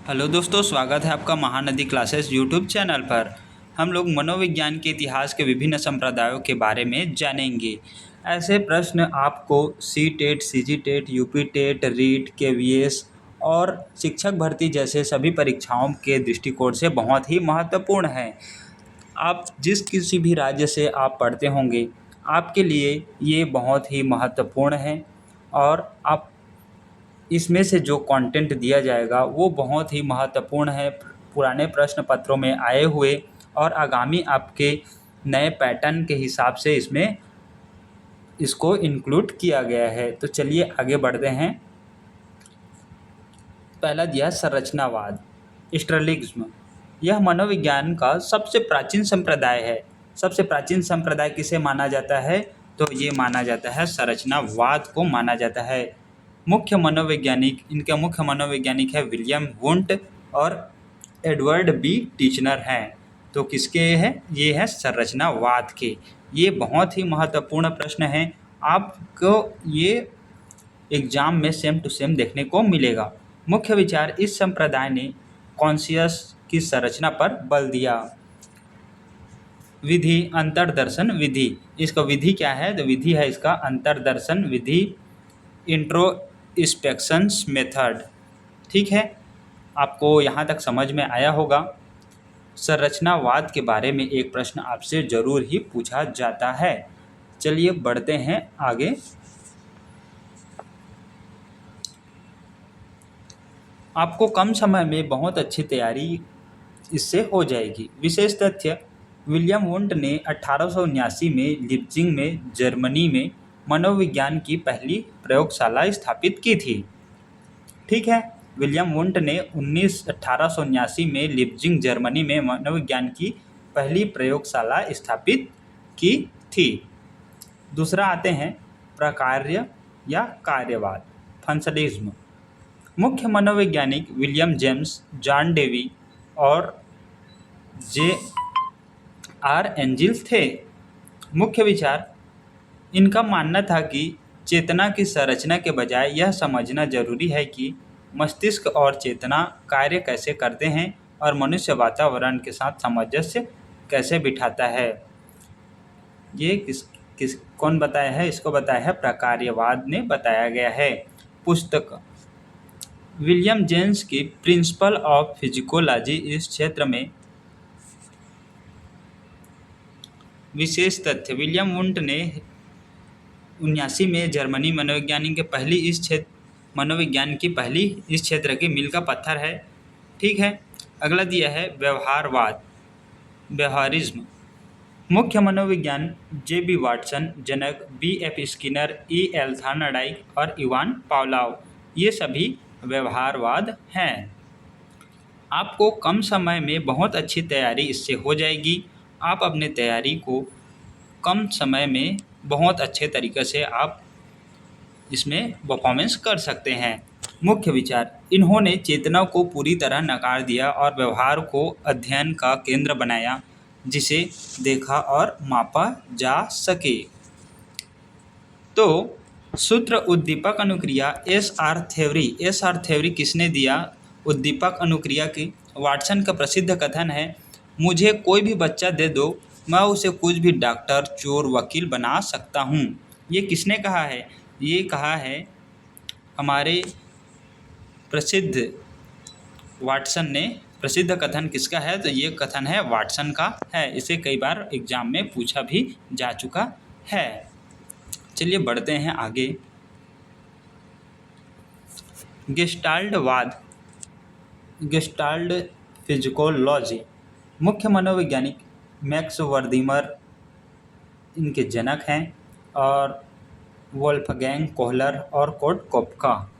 Hello दोस्तों, स्वागत है आपका महानदी क्लासेस यूट्यूब चैनल पर। हम लोग मनोविज्ञान के इतिहास के विभिन्न संप्रदायों के बारे में जानेंगे। ऐसे प्रश्न आपको C TET, C G TET, UP TET, REET, KVS और शिक्षक भर्ती जैसे सभी परीक्षाओं के दृष्टिकोण से बहुत ही महत्वपूर्ण हैं। आप जिस किसी भी राज्य से आप पढ़ते होंगे, आपके लिए ये बहुत ही महत्वपूर्ण है और आप इसमें से जो कंटेंट दिया जाएगा वो बहुत ही महत्वपूर्ण है, पुराने प्रश्न पत्रों में आए हुए और आगामी आपके नए पैटर्न के हिसाब से इसमें इसको इंक्लूड किया गया है। तो चलिए आगे बढ़ते हैं। पहला दिया संरचनावाद, स्टर्लिंग्ज्म। यह मनोविज्ञान का सबसे प्राचीन संप्रदाय है। सबसे प्राचीन संप्रदाय किसे माना जाता है? तो ये माना जाता है संरचनावाद को माना जाता है। इनके मुख्य मनोवैज्ञानिक है विलियम वुंट और एडवर्ड बी टीचनर हैं। तो किसके हैं? ये है संरचनावाद के। ये बहुत ही महत्वपूर्ण प्रश्न है, आपको ये एग्जाम में सेम टू सेम देखने को मिलेगा। मुख्य विचार, इस संप्रदाय ने कॉन्शियस की संरचना पर बल दिया। विधि, अंतर्दर्शन विधि। इसका विधि क्या है? तो विधि है इसका अंतर्दर्शन विधि, इंट्रोस्पेक्शंस मेथड। ठीक है, आपको यहाँ तक समझ में आया होगा। संरचनावाद के बारे में एक प्रश्न आपसे जरूर ही पूछा जाता है। चलिए बढ़ते हैं आगे। आपको कम समय में बहुत अच्छी तैयारी इससे हो जाएगी। विशेष तथ्य, विलियम वुंट ने 1879 में लिप्जिंग में जर्मनी में मनोविज्ञान की पहली प्रयोगशाला स्थापित की थी। ठीक है, विलियम वुंट ने 1879 में लिप्जिंग जर्मनी में मनोविज्ञान की पहली प्रयोगशाला स्थापित की थी। दूसरा आते हैं प्रकार्य या कार्यवाद, फंक्शनलिज्म। मुख्य मनोवैज्ञानिक विलियम जेम्स, जॉन डेवी और जे आर एंजिल्स थे। मुख्य विचार, इनका मानना था कि चेतना की संरचना के बजाय यह समझना जरूरी है कि मस्तिष्क और चेतना कार्य कैसे करते हैं और मनुष्य वातावरण के साथ सामंजस्य कैसे बिठाता है। ये कौन बताया है? इसको बताया है प्रकार्यवाद ने बताया गया है। पुस्तक, विलियम जेम्स की प्रिंसिपल ऑफ फिजिकोलॉजी। इस क्षेत्र में विशेष तथ्य, विलियम वुंट ने 79 में जर्मनी मनोविज्ञान की पहली इस क्षेत्र की मील का पत्थर है। ठीक है, अगला दिया है व्यवहारवाद, व्यवहारिज्म। मुख्य मनोविज्ञान जे बी वाटसन, जनक B F Skinner, E L Thorndike और इवान पावलोव, ये सभी व्यवहारवाद हैं। आपको कम समय में बहुत अच्छी तैयारी इससे हो जाएगी। आप अपने तैयारी को कम समय में बहुत अच्छे तरीके से आप इसमें परफॉर्मेंस कर सकते हैं। मुख्य विचार, इन्होंने चेतना को पूरी तरह नकार दिया और व्यवहार को अध्ययन का केंद्र बनाया जिसे देखा और मापा जा सके। तो सूत्र उद्दीपक अनुक्रिया, एस आर थ्योरी किसने दिया? उद्दीपक अनुक्रिया की वाटसन का प्रसिद्ध कथन है, मुझे कोई भी बच्चा दे दो, मैं उसे कुछ भी डॉक्टर, चोर, वकील बना सकता हूँ। ये किसने कहा है? ये कहा है हमारे प्रसिद्ध वाटसन ने। प्रसिद्ध कथन किसका है? तो ये कथन है वाटसन का है। इसे कई बार एग्जाम में पूछा भी जा चुका है। चलिए बढ़ते हैं आगे। गेस्टाल्टवाद, गेस्टाल्ट फिजिकोलॉजी। मुख्य मनोवैज्ञानिक मैक्स वर्दीमर इनके जनक हैं और वोल्फगैंग कोहलर और कोर्ट कोपका,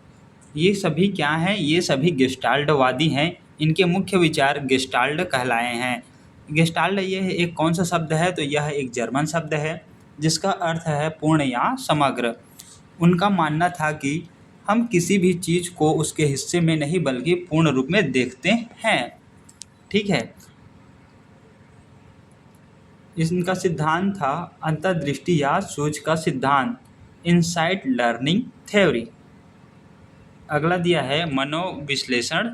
ये सभी क्या हैं? ये सभी गेस्टाल्टवादी हैं। इनके मुख्य विचार गेस्टाल्ट कहलाए हैं। गेस्टाल्ट ये एक कौन सा शब्द है? तो यह एक जर्मन शब्द है जिसका अर्थ है पूर्ण या समग्र। उनका मानना था कि हम किसी भी चीज़ को उसके हिस्से में नहीं बल्कि पूर्ण रूप में देखते हैं। ठीक है, इनका सिद्धांत था अंतर्दृष्टि या सूझ का सिद्धांत, इनसाइट लर्निंग थ्योरी। अगला दिया है मनोविश्लेषण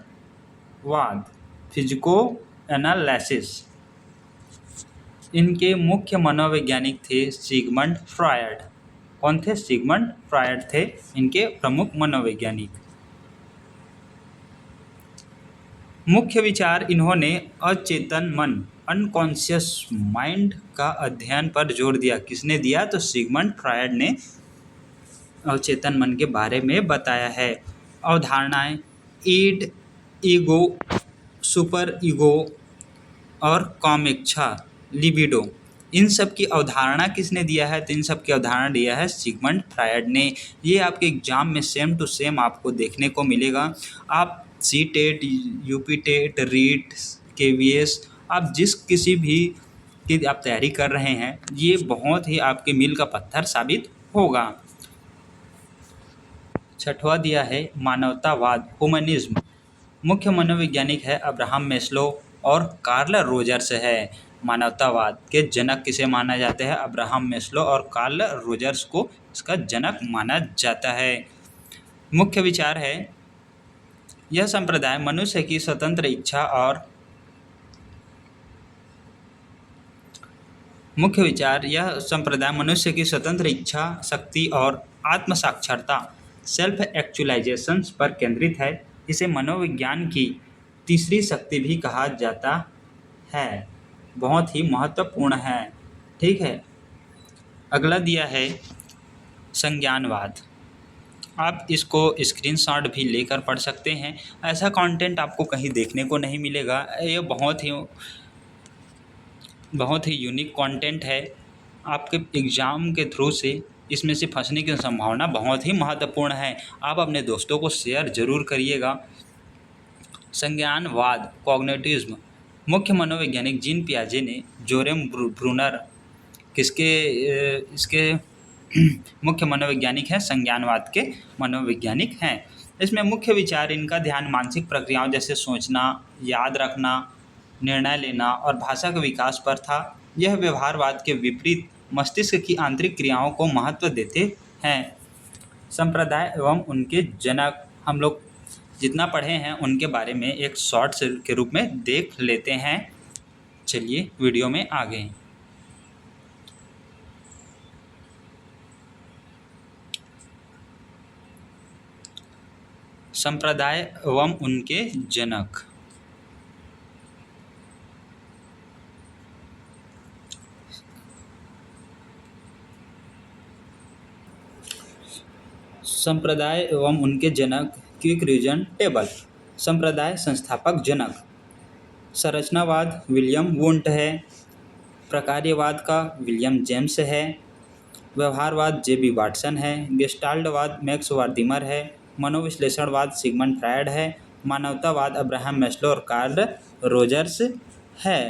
वाद, फिजिको एनालिसिस। इनके मुख्य मनोवैज्ञानिक थे सिगमंड फ्रायड। कौन थे? सिगमंड फ्रायड थे इनके प्रमुख मनोवैज्ञानिक। मुख्य विचार इन्होंने अचेतन मन, अनकॉन्शियस माइंड का अध्ययन पर जोर दिया। किसने दिया? तो सिगमंड फ्रायड ने अवचेतन मन के बारे में बताया है। अवधारणाएं ईड, ईगो, सुपर ईगो और कामेच्छा, लिबिडो, इन सब की अवधारणा किसने दिया है? तो इन सब की अवधारणा दिया है सिगमंड फ्रायड ने। ये आपके एग्जाम में सेम टू सेम आपको देखने को मिलेगा। आप CTET, UP TET, REET, KVS, आप जिस किसी भी की आप तैयारी कर रहे हैं, ये बहुत ही आपके मील का पत्थर साबित होगा। छठवां दिया है मानवतावाद, ह्यूमनिज्म। मुख्य मनोवैज्ञानिक है अब्राहम मैस्लो और कार्ल रोजर्स है। मानवतावाद के जनक किसे माना जाता है? अब्राहम मैस्लो और कार्ल रोजर्स को इसका जनक माना जाता है। मुख्य विचार है यह संप्रदाय मनुष्य की स्वतंत्र इच्छा और मुख्य विचार यह संप्रदाय मनुष्य की स्वतंत्र इच्छा शक्ति और आत्म साक्षरता, सेल्फ एक्चुअलाइजेशन पर केंद्रित है। इसे मनोविज्ञान की तीसरी शक्ति भी कहा जाता है। बहुत ही महत्वपूर्ण है। ठीक है, अगला दिया है संज्ञानवाद। आप इसको स्क्रीनशॉट भी लेकर पढ़ सकते हैं। ऐसा कंटेंट आपको कहीं देखने को नहीं मिलेगा। ये बहुत ही यूनिक कंटेंट है। आपके एग्ज़ाम के थ्रू से इसमें से फंसने की संभावना बहुत ही महत्वपूर्ण है। आप अपने दोस्तों को शेयर जरूर करिएगा। संज्ञानवाद, कॉग्निटिविज्म। मुख्य मनोवैज्ञानिक जीन पियाजे ने जोरेम ब्रूनर इसके मुख्य मनोवैज्ञानिक हैं, संज्ञानवाद के मनोवैज्ञानिक हैं। इसमें मुख्य विचार इनका ध्यान मानसिक प्रक्रियाओं जैसे सोचना, याद रखना, निर्णय लेना और भाषा के विकास पर था। यह व्यवहारवाद के विपरीत मस्तिष्क की आंतरिक क्रियाओं को महत्व देते हैं। संप्रदाय एवं उनके जनक हम लोग जितना पढ़े हैं उनके बारे में एक शॉर्ट्स के रूप में देख लेते हैं। चलिए वीडियो में आगे। संप्रदाय एवं उनके जनक। संप्रदाय एवं उनके जनक, क्विक रीजन टेबल। संप्रदाय संस्थापक जनक, संरचनावाद विलियम वुंट है, प्रकार्यवाद का विलियम जेम्स है, व्यवहारवाद जेबी वाटसन है, गेस्टाल्टवाद मैक्स वर्दिमर है, मनोविश्लेषणवाद सिगमंड फ्रायड है, मानवतावाद अब्राहम मैस्लो और कार्ल रोजर्स है।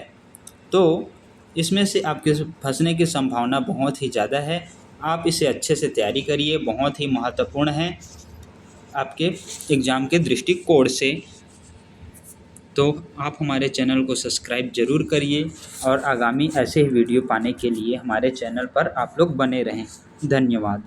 तो इसमें से आपके फंसने की संभावना बहुत ही ज़्यादा है। आप इसे अच्छे से तैयारी करिए, बहुत ही महत्वपूर्ण है आपके एग्ज़ाम के दृष्टिकोण से। तो आप हमारे चैनल को सब्सक्राइब जरूर करिए और आगामी ऐसे ही वीडियो पाने के लिए हमारे चैनल पर आप लोग बने रहें। धन्यवाद।